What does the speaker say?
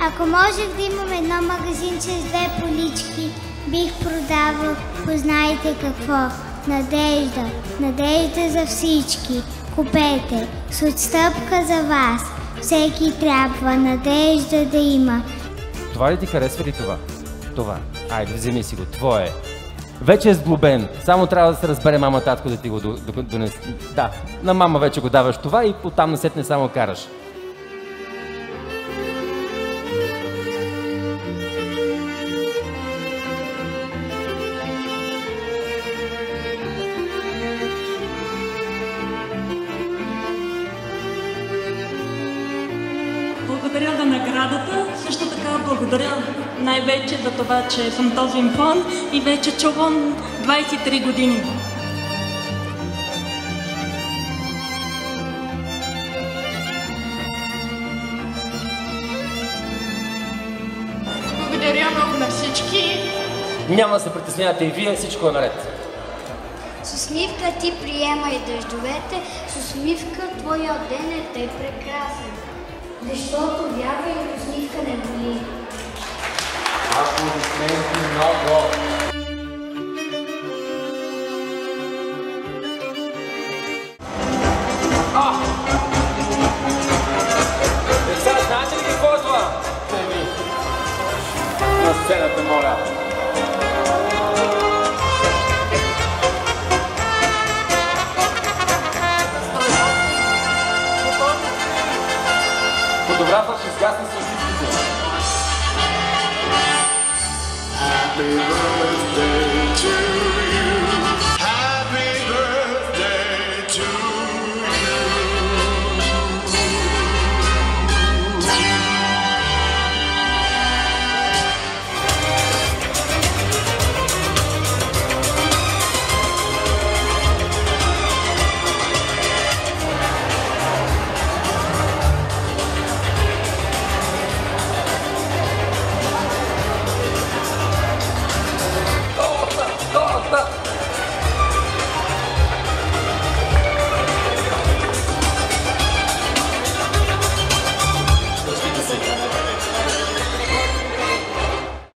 Ако можех да имам едно магазинче с две полички, бих продавал, познайте какво, надежда, надежда за всички. Купете, с отстъпка за вас, всеки трябва надежда да има. Това ли ти харесва ли това? Това. Айде, вземи си го, твое. Вече е сглобен, само трябва да се разбере мама, татко да ти го донесе. Да, на мама вече го даваш това и оттам насетне само караш. Благодаря за наградата, също така благодаря най-вече за това, че съм този фон и вече чувам 23 години. Благодаря много на всички. Няма да се притеснявате и вие, всичко е наред. С усмивка ти приемай дъждовете, с усмивка твоя ден е тъй прекрасен. Защото вярвай, усмивка не боли. Аплодисменти много! Деца, знаете ли какво е това? На сцената, моля! Фотографът ще изгасне сълзичките.